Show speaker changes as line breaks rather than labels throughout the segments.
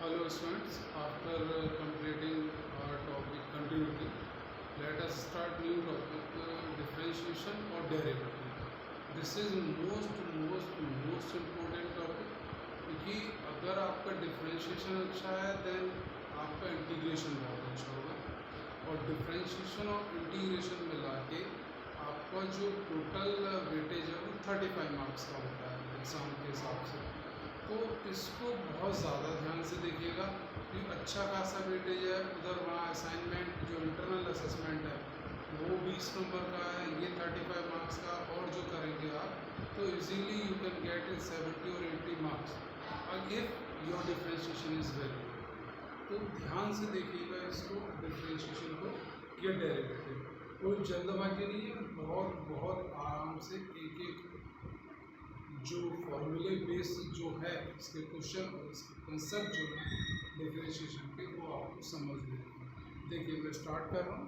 Hello students, after completing our topic continuity, let us start new topic differentiation or derivative. This is most important topic क्योंकि अगर आपका differentiation अच्छा है then आपका integration बहुत अच्छा होगा और differentiation और integration मिला के आपका जो total weightage है वो 35 मार्क्स का होता है एग्ज़ाम के हिसाब से। तो इसको बहुत ज़्यादा ध्यान से देखिएगा कि अच्छा खासा वेटेज है। उधर वहाँ असाइनमेंट जो इंटरनल असेसमेंट है वो 20 नंबर का है, ये 35 मार्क्स का, और जो करेंगे आप तो easily you can get in 70 और 80 marks if your differentiation is very good. तो ध्यान से देखिएगा इसको, डिफ्रेंशिएशन को, ये डेरिवेटिव कोई जल्दबाजी नहीं है, बहुत बहुत आराम से एक एक जो फॉर्मूले बेस जो है इसके क्वेश्चन और इसके कंसेप्ट जो है डिफरेंशिएशन के वो आपको समझ लेंगे। देखिए मैं स्टार्ट कर रहा हूँ।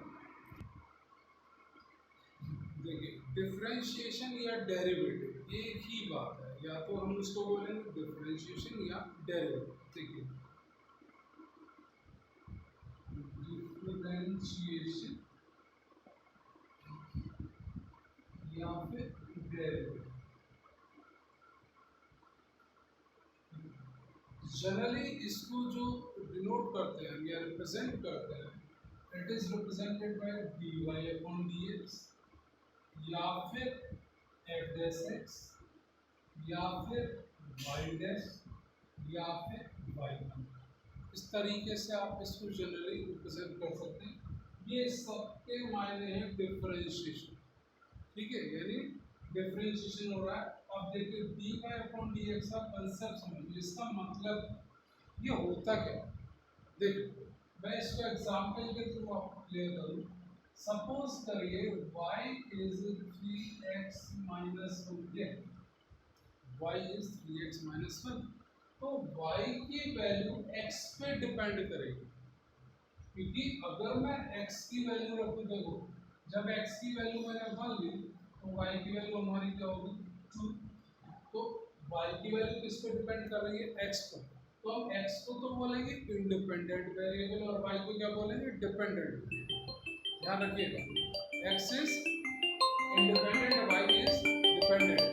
देखिए डिफरेंशिएशन या डेरिवेटिव एक ही बात है, या तो हम उसको बोलेंगे डिफरेंशिएशन या डेरिवेटिव। देखिए डिफरेंशिएशन या फिर डेरिवेटिव। जनरली इसको जो डिनोट करते हैं या रिप्रेजेंट करते हैं, it is represented by dy upon dx या फिर f डैश x या फिर y डैश या फिर y1। इस तरीके से आप इसको जनरली रिप्रेजेंट कर सकते हैं। ये सबके मायने हैं डिफरेंशिएशन, ठीक है, यानी डिफरेंशिएशन हो रहा है। अब देखिए dy अपॉन dx का कंसेप्ट समझिए, इसका मतलब ये होता क्या। देखिए मैं इसको एग्जांपल के थ्रू आपको क्लियर करूँ। सपोज करिए y is 3x minus 1, y is 3x minus 1, तो y की वैल्यू x पे डिपेंड करेगी, क्योंकि अगर मैं x की वैल्यू रखूँ, देखो जब x की वैल्यू मैंने 1 ली तो y की वैल्यू हमारी क्या होगी 2। तो y की वैल्यू किस पे डिपेंड कर रही है, x पर। तो हम x को तो बोलेंगे इंडिपेंडेंट वेरिएबल और y को क्या बोलेंगे, डिपेंडेंट। ध्यान रखिएगा, x is independent, y is dependent.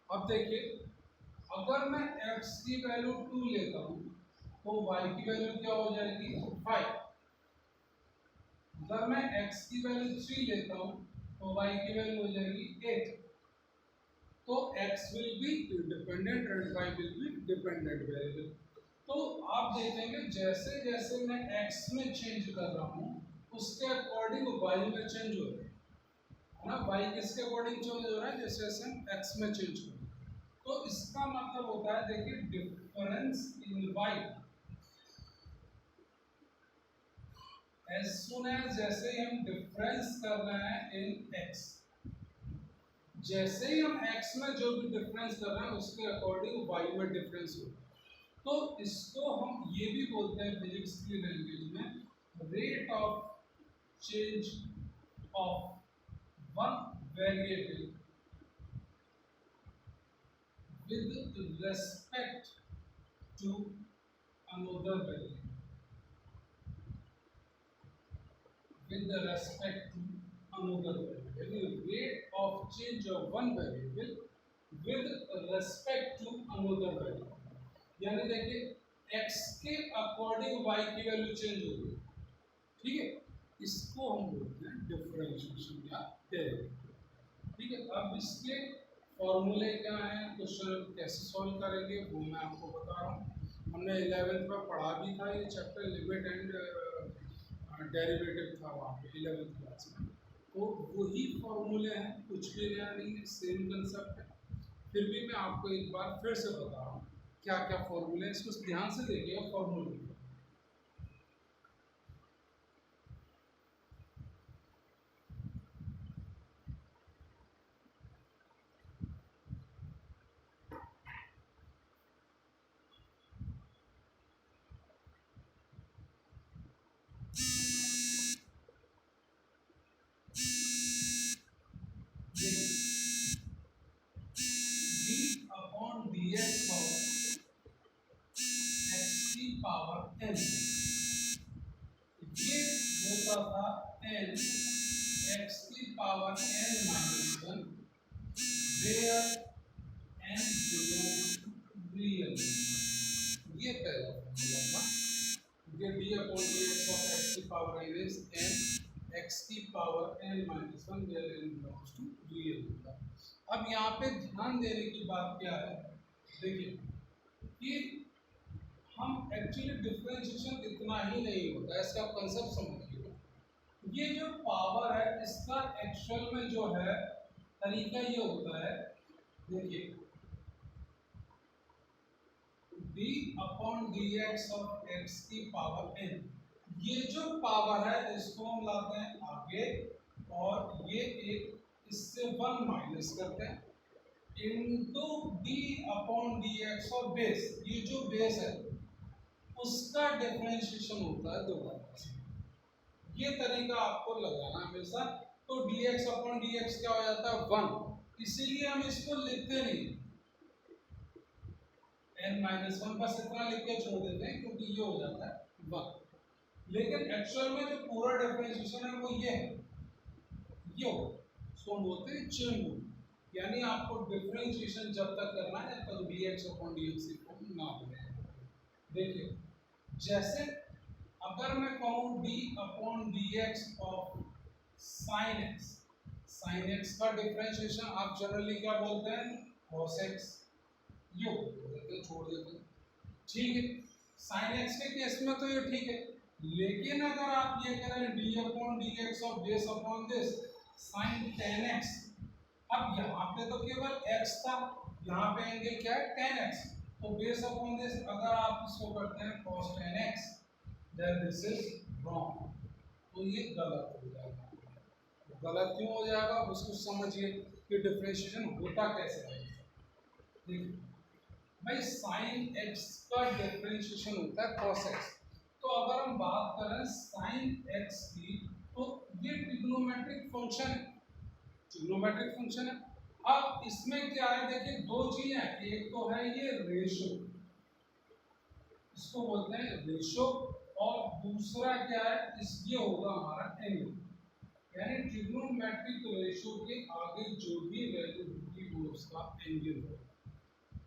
अब देखिए अगर मैं x की वैल्यू 2 लेता हूँ तो y की वैल्यू क्या हो जाएगी 5। अगर मैं x की वैल्यू 3 लेता हूँ तो y की वैल्यू हो जाएगी 8। तो x will be independent and y will be dependent variable. तो आप देखेंगे जैसे जैसे मैं x में चेंज कर रहा हूँ उसके अकॉर्डिंग y में चेंज हो रहा है ना। y किसके अकॉर्डिंग चेंज हो रहा है, जैसे जैसे हम x में चेंज कर रहे हैं। तो इसका मतलब होता है, देखिए difference in y as soon as जैसे ही हम डिफरेंस कर रहे हैं इन x, जैसे ही हम x में जो भी डिफरेंस कर रहे हैं उसके अकॉर्डिंग y में डिफरेंस हो। तो इसको हम ये भी बोलते हैं फिजिक्स की लैंग्वेज में rate of change of one variable with respect to another variable, with respect to another variable, rate of change of one variable with respect to another variable। यानी देखिए x के अकॉर्डिंग y की value change हो गई, ठीक है, इसको हम बोलते हैं डिफरेंशिएशन या डेरिवेटिव। ठीक है, अब इसके फॉर्मूले क्या हैं, क्वेश्चन कैसे सॉल्व करेंगे वो मैं आपको बता रहा हूँ। हमने 11th में पढ़ा भी था ये चैप्टर, लिमिट एंड डेरिवेटिव था वहाँ पे 11th क्लास में। तो वही फॉर्मूले हैं, कुछ भी नया नहीं है, सेम कंसेप्ट है। फिर भी मैं आपको एक बार फिर से बता रहा हूँ क्या क्या फॉर्मूले हैं, इसको ध्यान से देखिएगा फॉर्मूले। v अपॉन पावर n, ये होता था n x की power n minus one, where n belongs to real. ये पहला फॉर्मूला था, ये d upon dx of x की power n is n x की power n minus one, where n belongs to real होता। अब यहाँ पे ध्यान देने की बात क्या है, देखिए कि हम एक्चुअली डिफरेंशिएशन इतना ही नहीं होता है, इसका कंसेप्ट समझिएगा। ये जो पावर है इसका एक्चुअल में जो है तरीका ये होता है, देखिए d upon dx of x की पावर n, ये जो पावर है इसको हम लाते हैं आगे और ये एक इससे वन माइनस करते हैं into d upon dx of base, ये जो बेस है उसका डिफरेंशिएशन होता है दोबारा से। ये तरीका आपको लगाना हमेशा। तो dx अपॉन dx क्या हो जाता है वन, इसीलिए हम इसको लिखते नहीं n माइनस वन, बस इतना लिख के छोड़ देते हैं क्योंकि ये हो जाता है वन। लेकिन एक्चुअल में जो पूरा डिफरेंशिएशन है वो ये है, ये इसको हम बोलते हैं चेन रूल। यानी आपको डिफरेंशिएशन जब तक करना है जब तक dx अपॉन dx की फॉर्म ना बने। देखिए जैसे अगर मैं कहूँ d upon dx of sin x, sin x का डिफरेंशिएशन आप जनरली क्या बोलते हैं cos x, ये बोल देते हैं, छोड़ देते हैं, ठीक है। sin x के केस में तो ये ठीक है, लेकिन अगर आप ये करें d upon dx of base upon this sin tan x, अब यहाँ पे तो केवल x था, यहाँ पे एंगल क्या है tan x, तो बेस अपॉन दिस अगर आप इसको करते हैं cos tan x, then this is wrong, तो ये गलत हो जाएगा। गलत क्यों हो जाएगा उसको समझिए कि डिफरेंशिएशन होता कैसे है। देखिए भाई sin x का डिफरेंशिएशन होता है cos x, तो अगर हम बात करें sin x की तो ये ट्रिग्नोमेट्रिक फंक्शन है, ट्रिग्नोमेट्रिक फंक्शन है। अब इसमें क्या है, देखिए दो चीजें हैं, एक तो है ये रेशो, इसको बोलते हैं रेशो, और दूसरा क्या है, इस ये होगा हमारा एंगल, यानी ट्रिग्नोमेट्रिक रेशो के आगे जो भी वैल्यू होगी वो उसका एंगल होगा,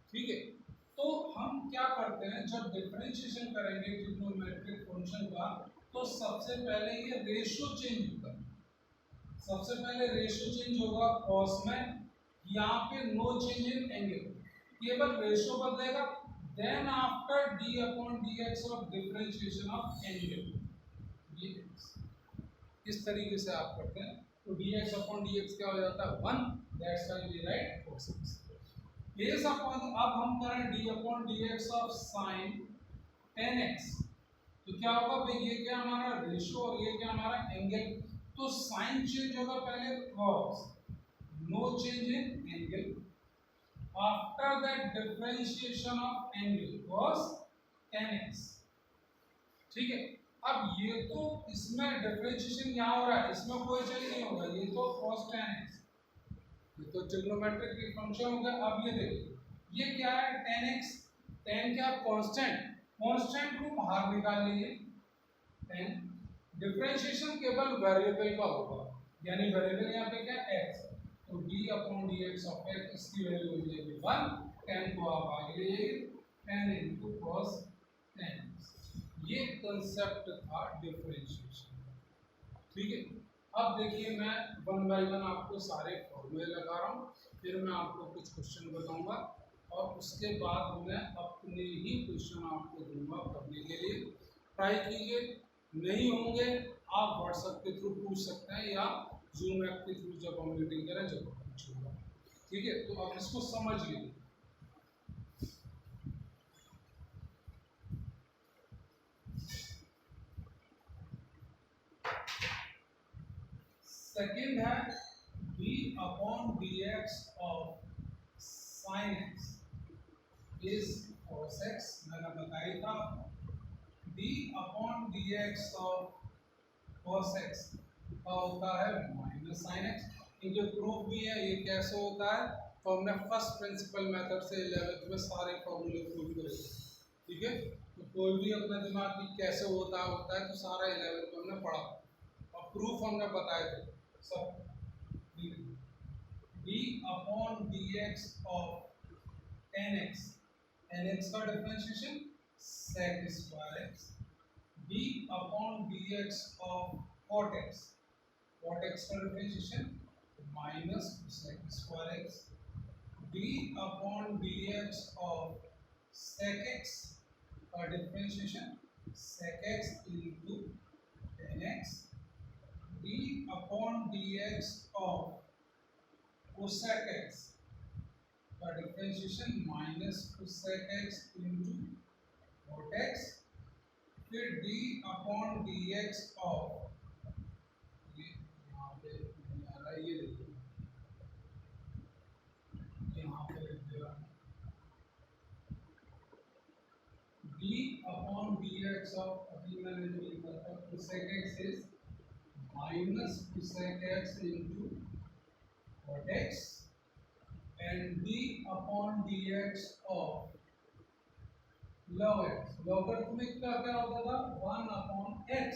ठीक है। तो हम क्या करते हैं जब डिफरेंशिएशन करेंगे ट्रिग्नोमेट्रिक फंक्शन का, तो सबसे पहले ये रेशो चेंज होगा, सबसे पहले रेशो चेंज होगा cos में, यहाँ पे नो चेंज इन एंगल, केवल रेशो बदलेगा, then after d upon dx of differentiation of angle, ये इस तरीके से आप करते हैं। तो dx अपॉन dx क्या हो जाता है one, that's why we write cos x। Base upon, अब हम करें d upon dx of sin tan x, तो क्या होगा भाई, ये क्या हमारा रेशो और ये क्या हमारा एंगल, तो साइन चेंज होगा पहले cos, no change in angle, after that differentiation of angle cos tan x, ठीक है। अब ये तो इसमें डिफरेंशिएशन यहाँ हो रहा है, इसमें कोई चेंज नहीं होगा, ये तो cos tan x, ये तो ट्रिग्नोमेट्रिक फंक्शन हो गया। अब ये देखिए ये क्या है tan x, tan क्या कांस्टेंट, कांस्टेंट को बाहर निकाल लीजिए, tan डिफरेंशिएशन केवल वेरिएबल का होगा, यानी वेरिएबल यहाँ पे क्या x, तो d upon dx of x, इसकी वैल्यू हो जाएगी 1, tan को आप आगे ले जाइए, tan इनटू cos tan, ये कांसेप्ट था डिफरेंशिएशन, ठीक है। अब देखिए मैं वन बाय वन आपको सारे फॉर्मूले लगा रहा हूँ, फिर मैं आपको कुछ क्वेश्चन बताऊंगा और उसके बाद मैं अपने ही क्वेश्चन आपको दूंगा करने के लिए, ट्राई कीजिए, नहीं होंगे आप व्हाट्सएप के थ्रू पूछ सकते हैं या जूम ऐप के थ्रू जब हम मीटिंग करें जब पूछूंगा, ठीक है। तो आप इसको समझिए। सेकेंड है d upon dx of sin x is cos x, मैंने बताया था d upon dx of cos x का होता है माइनस sin x, ये जो प्रूफ भी है ये कैसे होता है, तो हमने फर्स्ट प्रिंसिपल मेथड से 11th में सारे फॉर्मूले प्रूव करे, ठीक है। तो कोई भी अपने दिमाग की कैसे होता है तो सारा 11th में हमने पढ़ा और प्रूफ हमने बताए थे सब। D upon d x of tan x, N x का differentiation sec square x, d upon d x of cot x, cot x का differentiation minus sec square x, d upon d x of sec x का differentiation sec x into tan x, d upon dx of cosec x का differentiation minus cosec x into cot x, फिर d upon dx of ये यहाँ पे नहीं आ रहा, ये देखिए यहाँ पे लिख दे रहा d upon dx of अभी मैंने जो लिखा था cosec x is minus cosec x into cot x and d upon dx of log x, logarithmic का क्या होता था 1 upon x,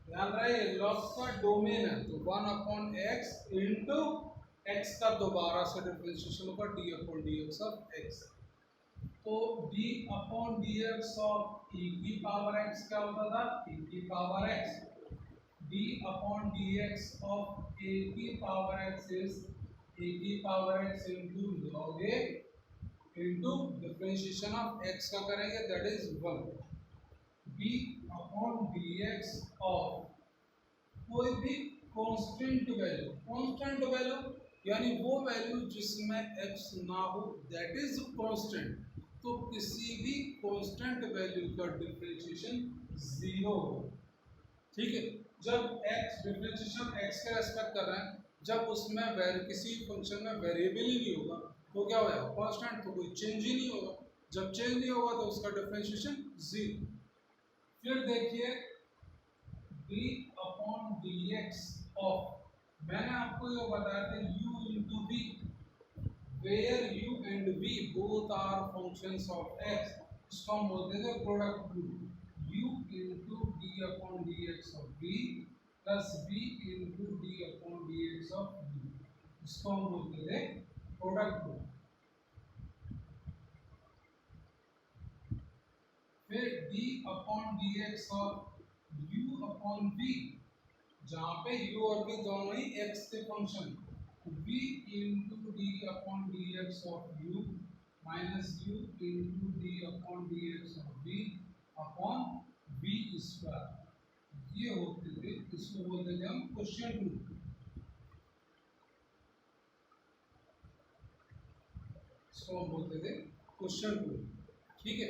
ध्यान रहे लॉग का डोमेन है तो 1 upon x into x का दोबारा से डिफरेंशिएशन होगा d upon dx of x, तो d upon dx of e की पावर x क्या होता था e की power x, d upon dx of a की पावर x is a की power x into log a into differentiation of x का करेंगे that is 1, d upon dx of कोई भी कांस्टेंट वैल्यू यानी वो वैल्यू जिसमें x ना हो दैट इज कांस्टेंट, तो किसी भी कांस्टेंट वैल्यू का डिफरेंशिएशन 0 हो, ठीक है। जब x डिफरेंशिएशन x के रेस्पेक्ट कर रहे हैं, जब उसमें किसी फंक्शन में वेरिएबल ही नहीं होगा तो क्या होगा कांस्टेंट, तो कोई चेंज ही नहीं होगा, जब चेंज नहीं होगा तो उसका डिफरेंशिएशन 0। फिर देखिए d अपॉन dx ऑफ, मैंने आपको ये बताया था u into v, where u and v both are functions of x, इसको हम बोलते थे product rule, u into d upon dx of v plus v into d upon dx of v, इसको हम बोलते थे प्रोडक्ट रूल। फिर d upon dx of u upon v, जहाँ पे u और v दोनों ही x के function, v into d upon dx of u minus u into d upon dx of v upon v square, ये होते थे, इसको बोलते थे हम क्वेश्चन रूल, इसको हम बोलते थे क्वेश्चन रूल, ठीक है।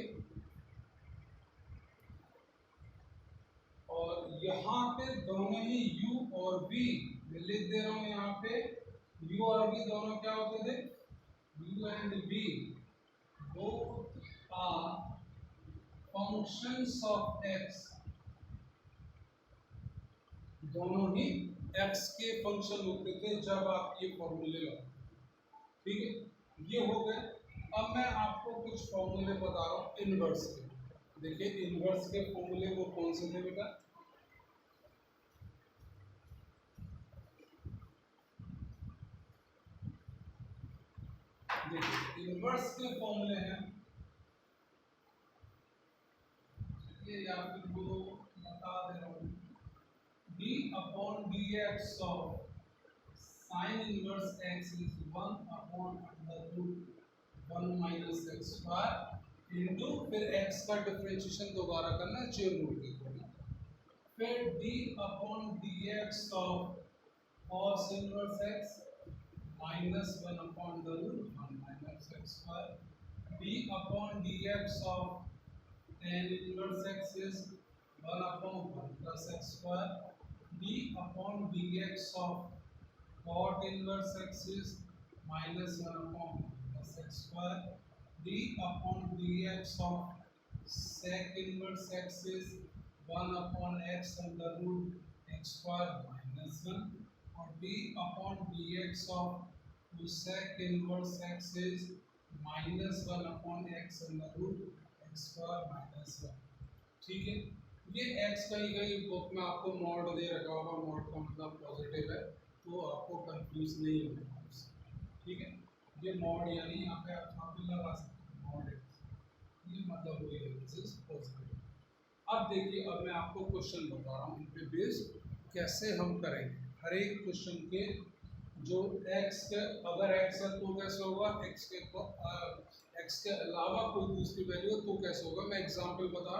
और यहाँ पे दोनों ही u और v, मैं लिख दे रहा हूँ यहाँ पे u और v दोनों क्या होते थे, u and v both are functions of x, दोनों ही x के फंक्शन होते थे जब आप ये फॉर्मूले लगाओ, ठीक है। ये हो गए। अब मैं आपको कुछ फॉर्मूले बता रहा हूँ इनवर्स के, देखिए इनवर्स के फॉर्मूले वो कौन से थे बेटा, देखिए इनवर्स के फॉर्मूले हैं, ये या फिर वो बता दे रहा हूँ, d upon dx of sin inverse x is 1 upon under root 1 minus x square into फिर x का डिफरेंशिएशन दोबारा करना है चेन रूल के अकॉर्डिंग, फिर d upon dx of cos inverse x minus 1 upon the root 1 minus x square, d upon dx of tan inverse x is 1 upon 1 plus x square, d upon dx of cot inverse x is minus 1 upon 1 plus x square, d upon dx of sec inverse x is 1 upon x under root x square minus 1, और d upon dx of cosec inverse x is minus 1 upon x under root square minus 1। ठीक है, ये x कहीं कहीं book में आपको mod दे रखा होगा, मॉड का मतलब पॉजिटिव है, तो आपको कंफ्यूज नहीं होगा उससे। ठीक है, ये मॉड यानी यहाँ पे आप भी लगा सकते हैं मॉड x, ये मतलब वही है, दिस इज पॉजिटिव। अब देखिए, अब मैं आपको क्वेश्चन बता रहा हूँ, इन पे बेस्ड कैसे हम करेंगे हर एक क्वेश्चन के। जो x के अगर x है तो कैसे होगा, x के अलावा कोई दूसरी वैल्यू तो कैसे होगा, मैं एग्जांपल बता,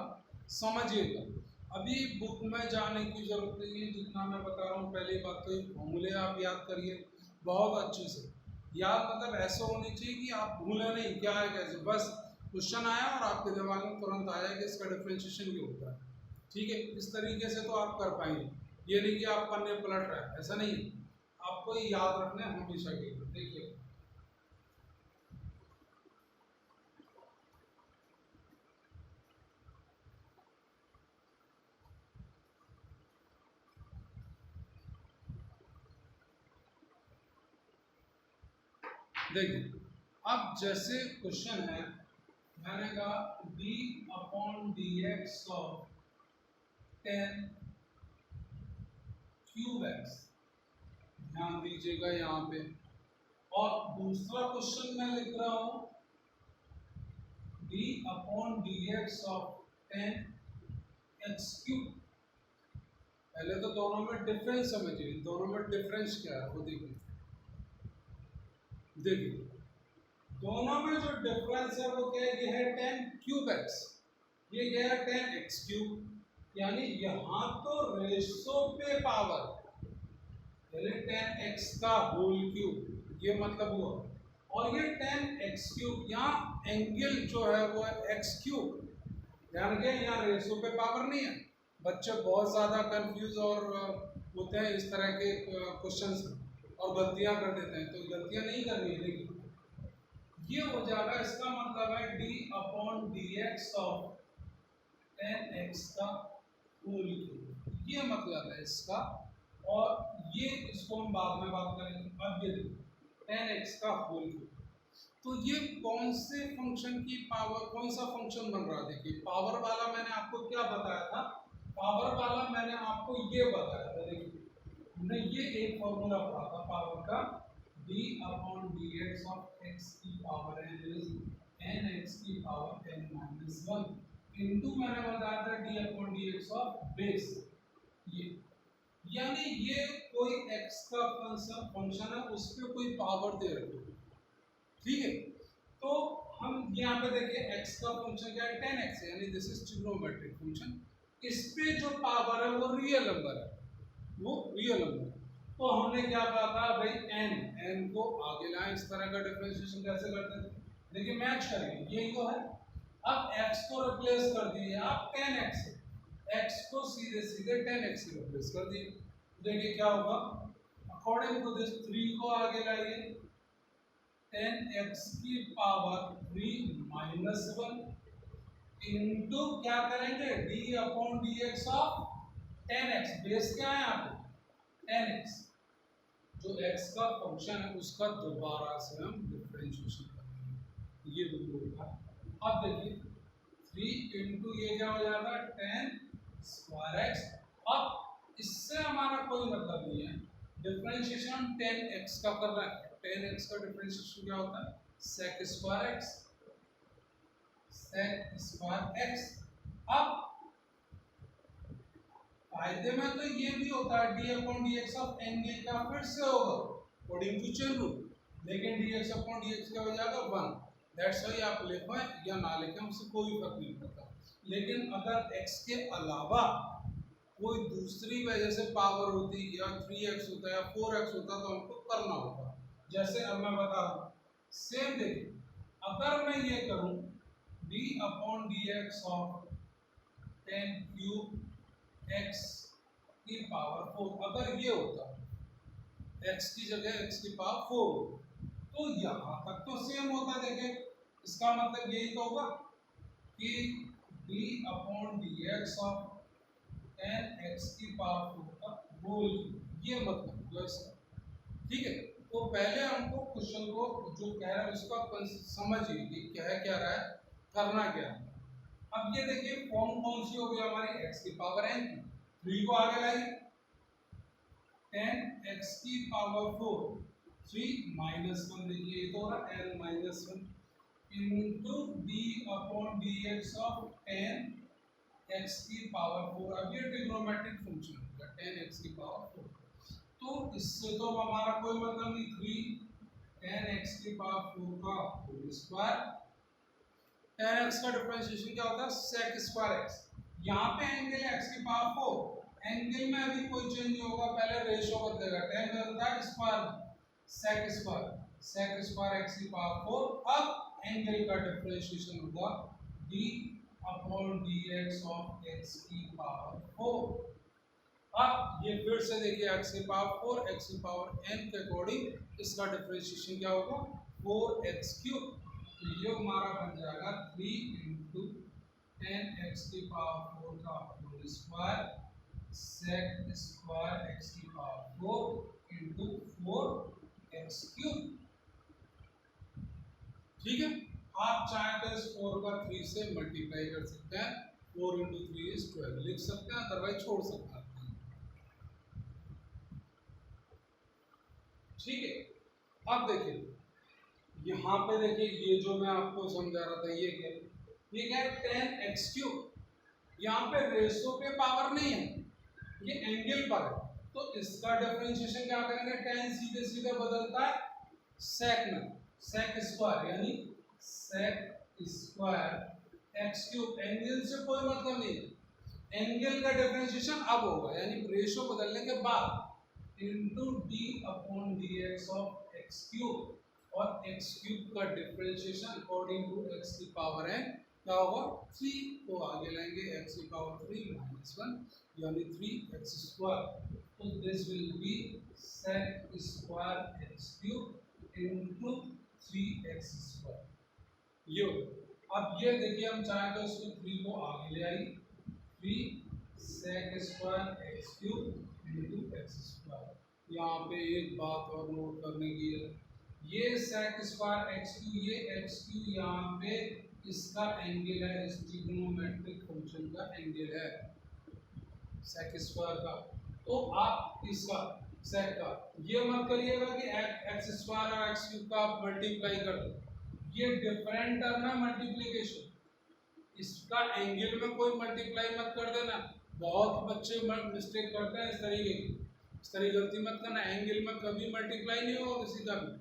समझिएगा। अभी बुक में जाने की जरूरत नहीं है, जितना मैं बता रहा हूँ पहली बात तो फॉर्मूले आप याद करिए बहुत अच्छे से। याद मतलब ऐसा होनी चाहिए कि आप भूलें नहीं क्या है कैसे, बस क्वेश्चन आया और आपके दिमाग में तुरंत आया कि इसका डिफरेंशिएशन ये होता है। ठीक है, इस तरीके से तो आप कर पाएंगे, ये नहीं कि आप पन्ने पलट रहे हैं, ऐसा नहीं है, आपको ये याद रखना है हमेशा के लिए। देखिए देखिए, अब जैसे क्वेश्चन है, मैंने कहा d upon d x of 10 cube x, ध्यान दीजिएगा यहाँ पे। और दूसरा क्वेश्चन मैं लिख रहा हूँ d upon d x of 10 x cube. पहले तो दोनों में डिफरेंस समझिए, दोनों में डिफरेंस क्या है वो देखिए। देखिए दोनों में जो डिफरेंस है वो क्या है, ये है 10 क्यूब एक्स, ये क्या है 10 एक्स क्यूब, यानी यहाँ तो रेशो पे पावर, यानी 10 एक्स का होल क्यूब, ये मतलब हुआ। और ये 10 एक्स क्यूब, यहाँ एंगल जो है वो है एक्स क्यूब, ध्यान रखिए यहाँ रेशो पे पावर नहीं है। बच्चे बहुत ज़्यादा कंफ्यूज और होते हैं इस तरह के क्वेश्चंस और गलतियाँ कर देते हैं, तो गलतियाँ नहीं करनी है। लेकिन ये हो जाएगा, इसका मतलब है d upon d x of 10x का होल क्यूब, ये मतलब है इसका। और ये इसको हम बाद में बात करेंगे। अब ये देखो 10x का होल क्यूब, तो ये कौन से फंक्शन की पावर, कौन सा फंक्शन बन रहा है। देखिए पावर वाला मैंने आपको क्या बताया था, पावर वाला मैंने आपको ये बताया था। देखिए हमने ये एक फॉर्मूला पढ़ा था पावर का, d upon d x of x की power n is n x की पावर n माइनस 1 इंटू मैंने बताया था d upon d x of base, ये यानी ये कोई x का फंक्शन है, उस पर कोई पावर दे रही है। ठीक है, तो हम यहाँ पे देखिए x का फंक्शन क्या है 10x, यानी दिस इज ट्रिग्नोमेट्रिक फंक्शन, इस पे जो पावर है वो रियल नंबर है, वो रियल नंबर। तो हमने क्या कहा था भाई, n को आगे लाएं, इस तरह का डिफरेंशिएशन कैसे करते थे, देखिए मैच करेंगे, यही तो है। अब x को रिप्लेस कर दिए आप 10x, x को सीधे सीधे 10x से रिप्लेस कर दिए, देखिए क्या होगा, अकॉर्डिंग टू दिस 3 को आगे लाइए, 10x की पावर 3 माइनस 1 इंटू क्या करेंगे d upon d x of 10x, base क्या है यहाँ पे 10x, जो x का फंक्शन है उसका दोबारा से हम डिफरेंशिएशन करेंगे, ये होगा। अब देखिए 3 इंटू ये क्या हो जाएगा 10 स्क्वायर एक्स। अब इससे हमारा कोई मतलब नहीं है, डिफरेंशिएशन 10x का कर रहे हैं, 10x का डिफरेंशिएशन क्या होता है sec square x, sec square x। अब फायदे में तो ये भी होता है d upon d x of n, ये क्या फिर से होगा अकॉर्डिंग टू चेन रूल, लेकिन dx अपॉन dx क्या हो जाएगा 1, दैट्स व्हाई आप लिखें या ना लिखें उससे कोई फर्क नहीं पड़ता। लेकिन अगर x के अलावा कोई दूसरी वजह से पावर होती, या 3x होता है या 4x होता, तो हमको करना होगा। जैसे अब मैं बता रहा हूँ, सेम देखिए, अगर मैं ये करूँ d upon d x of 10 cube x की पावर 4, अगर ये होता x की जगह x की पावर 4, तो यहाँ तक तो सेम होता। देखिए इसका मतलब यही तो होगा कि d upon d x of 10x की पावर 4 का होल, ये मतलब हुआ इसका। ठीक है, तो पहले हमको क्वेश्चन को जो कह रहा है उसका समझिए कि क्या है, क्या रहा है, करना क्या है। अब ये देखिए फॉर्म कौन सी हो गई हमारी x की पावर n की, 3 को आगे लाएंगे 10x की पावर 4 3 माइनस 1 देखिए ये तो हो रहा n minus 1 into D upon d x of 10x की पावर 4। अब ये ट्रिग्नोमेट्रिक फंक्शन होगा 10x की पावर 4, तो इससे तो हमारा कोई मतलब नहीं, 3 10x की पावर 4 का होल स्क्वायर, 10x का डिफरेंशिएशन क्या होता है sec स्क्वायर x, यहाँ पे एंगल है x की पावर 4, एंगल में अभी कोई चेंज नहीं होगा, पहले रेशियो बदलेगा, 10 बदलता है स्क्वायर sec स्क्वायर x की पावर 4। अब एंगल का डिफरेंशिएशन होगा d upon dx of x की पावर 4। अब ये फिर से देखिए x की पावर 4 x की पावर n के अकॉर्डिंग इसका डिफरेंशिएशन क्या होगा 4x क्यूब, तो ये हमारा बन जाएगा 3 इंटू 10x की पावर 4 का whole square sec square x की पावर 4 इंटू 4x क्यूब। ठीक है, आप चाहे तो इस 4 का 3 से मल्टीप्लाई कर सकते हैं, 4 इंटू 3 इज 12 लिख सकते हैं, अदरवाइज छोड़ सकते हैं। ठीक है, अब देखिए यहाँ पे देखिए ये जो मैं आपको समझा रहा था ये क्या है 10x क्यूब, यहाँ पे रेशो पे पावर नहीं है, ये एंगल पर है, तो इसका डिफरेंशिएशन क्या करेंगे 10 सीधे सीधे बदलता है सेक में, सेक स्क्वायर यानी sec square x cube, angle से कोई मतलब नहीं, एंगल का डिफरेंशिएशन अब होगा यानी रेशो बदलने के बाद into D upon d x of x cube, और x क्यूब का डिफरेंशिएशन अकॉर्डिंग टू x की पावर n क्या होगा 3 को आगे लाएंगे x की पावर 3 माइनस 1 यानी 3x स्क्वायर, तो this will be sec square x cube into 3x square. यो अब ये देखिए हम चाहे तो इसको 3 को आगे ले आइए 3 sec square x cube into x square. यहाँ पे एक बात और नोट करने की है, ये sec स्क्वायर x क्यू, ये x क्यू यहाँ पे इसका एंगल है, इस ट्रिग्नोमेट्रिक फंक्शन का एंगल है sec स्क्वायर का, तो आप इसका sec का ये मत करिएगा कि x स्क्वायर और x क्यूब का आप मल्टीप्लाई कर दो, ये डिफरेंट टर्म है मल्टीप्लिकेशन, इसका एंगल में कोई मल्टीप्लाई मत कर देना, बहुत बच्चे मिस्टेक करते हैं इस तरीके की, इस तरह गलती मत करना, एंगल में कभी मल्टीप्लाई नहीं होगा किसी का भी,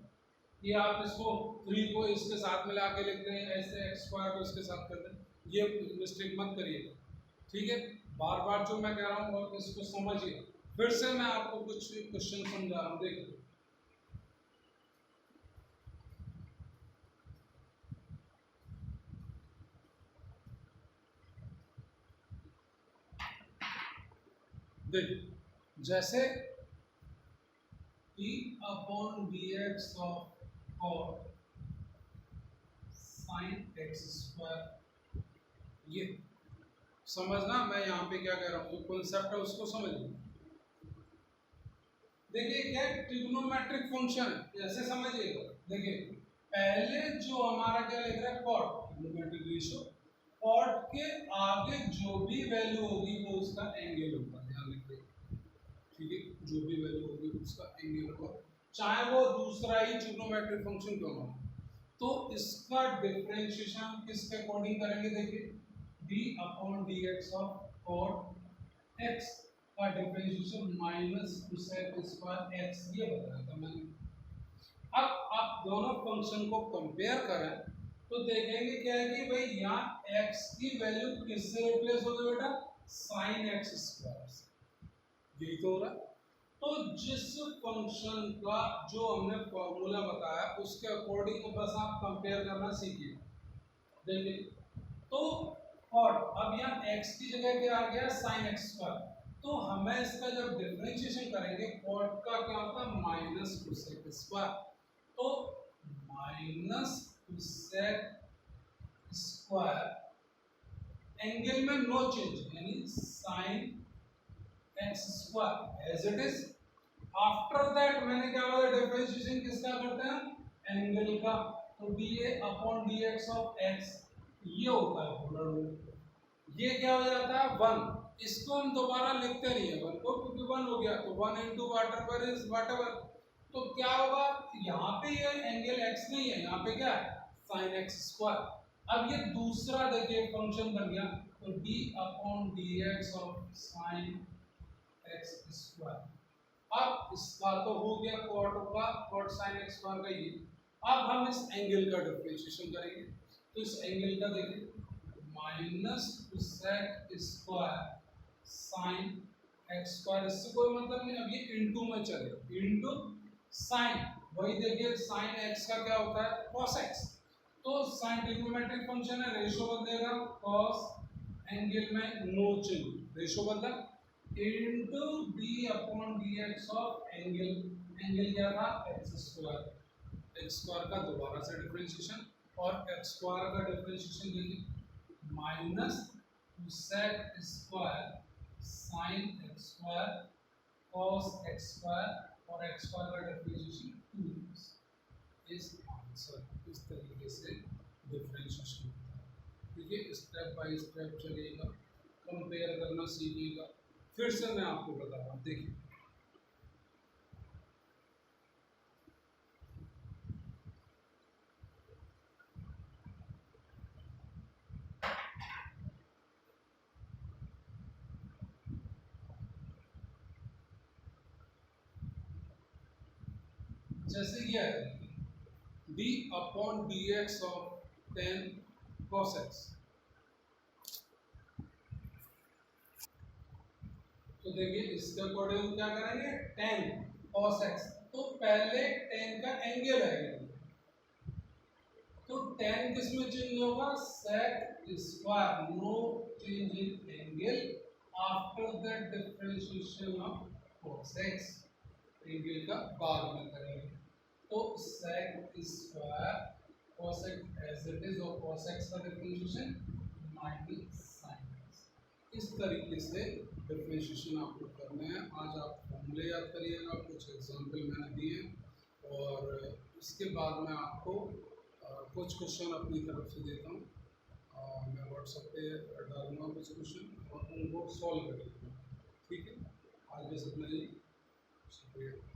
ये आप इसको 3 को इसके साथ मिला के लिखते हैं, ऐसे x स्क्वायर को इसके साथ करते हैं, ये मिस्टेक मत करिएगा। ठीक है, बार बार जो मैं कह रहा हूँ और इसको समझिए, फिर से मैं आपको कुछ क्वेश्चन समझा रहा हूँ, देखिए देखिए जैसे d upon dx of cot sin x square, ये समझना मैं यहाँ पे क्या कह रहा हूँ, जो कॉन्सेप्ट है उसको समझिए। देखिए क्या ट्रिग्नोमेट्रिक फंक्शन ऐसे समझिएगा, देखिए पहले जो हमारा क्या लिख रहा है cot ट्रिग्नोमेट्रिक रेशियो, cot के आगे जो भी वैल्यू होगी वो उसका एंगल होगा, ध्यान रखिए। ठीक है, जो भी वैल्यू होगी उसका एंगल होगा, चाहे वो दूसरा ही ट्रिग्नोमेट्रिक फंक्शन क्यों ना हो, तो इसका डिफरेंशिएशन किसके अकॉर्डिंग करेंगे, देखिए d upon dx of cot x का differentiation minus sec square x, ये बताया था मैंने। अब आप दोनों फंक्शन को कंपेयर करें तो देखेंगे क्या है कि भाई यहाँ x की वैल्यू किससे रिप्लेस हो गई बेटा, sin x स्क्वायर से, यही तो हो रहा है। तो जिस फंक्शन का जो हमने फॉर्मूला बताया उसके अकॉर्डिंग बस आप कंपेयर करना सीखिए। देखिए तो और अब यहाँ x की जगह क्या आ गया sin x स्क्वायर, तो हमें इसका जब डिफरेंशिएशन करेंगे cot का क्या होता है माइनस sec स्क्वायर, तो माइनस sec स्क्वायर एंगल में नो चेंज यानी sin x square as it is. After that मैंने क्या बोला डिफरेंशिएशन किसका करते हैं एंगल का, तो dA upon dx of x, ये होता है पोलर रूल। ये क्या हो जाता है 1। इसको हम दोबारा लिखते नहीं है 1 को, क्योंकि 1 हो गया तो 1 इंटू वाटर इज वाटर। तो क्या होगा, यहाँ पे ये एंगल x नहीं है, यहाँ पे क्या है साइन एक्स स्क्वायर। अब ये दूसरा देखिए फंक्शन बन गया, तो d upon d x of sine x square. अब इसका तो हो गया कॉट होगा, कॉट साइन एक्स स्क्वायर का ये। अब हम इस एंगल का डिफरेंशिएशन करेंगे, तो इस एंगल का देखिए minus sec square sine x square, इससे कोई मतलब नहीं, अब ये इनटू में चले, इनटू साइन, वही देखिए साइन एक्स का क्या होता है cos x। तो साइन ट्रिग्नोमेट्रिक फंक्शन है, रेशियो बदलेगा, cos एंगल में नो चेंज, रेशियो बदला, into d upon dx of angle, angle क्या था x स्क्वायर, x स्क्वायर का दोबारा से डिफरेंशिएशन, और x स्क्वायर का डिफरेंशिएशन देखिए minus sec square sine x square cos x square और x स्क्वायर का डिफरेंशिएशन 2x। इस आंसर इस तरीके से डिफरेंशिएशन होता है। ठीक है, स्टेप बाय स्टेप चलिएगा, कंपेयर करना सीखिएगा। फिर से मैं आपको बता रहा हूँ, देखिए जैसे ये है d upon d x of 10 cos x। तो देखिए इसके अकॉर्डिंग क्या करेंगे 10 cos x, तो पहले 10 का एंगल है, तो 10 किस में चेंज होगा sec square, no change in angle after the differentiation of cos x, angle का बाद में करेंगे। तो sec square cos x as it is और cos x का डिफरेंशिएशन माइनस sin x। इस तरीके से डिफरेंशिएशन आपको करना है। आज आप फॉर्मूले याद करिएगा, कुछ एग्जांपल मैंने दिए, और इसके बाद मैं आपको कुछ क्वेश्चन अपनी तरफ से देता हूँ, मैं व्हाट्सएप पे डालूंगा कुछ क्वेश्चन और उनको सॉल्व करेंगे। ठीक है, आज बस इतना ही, शुक्रिया।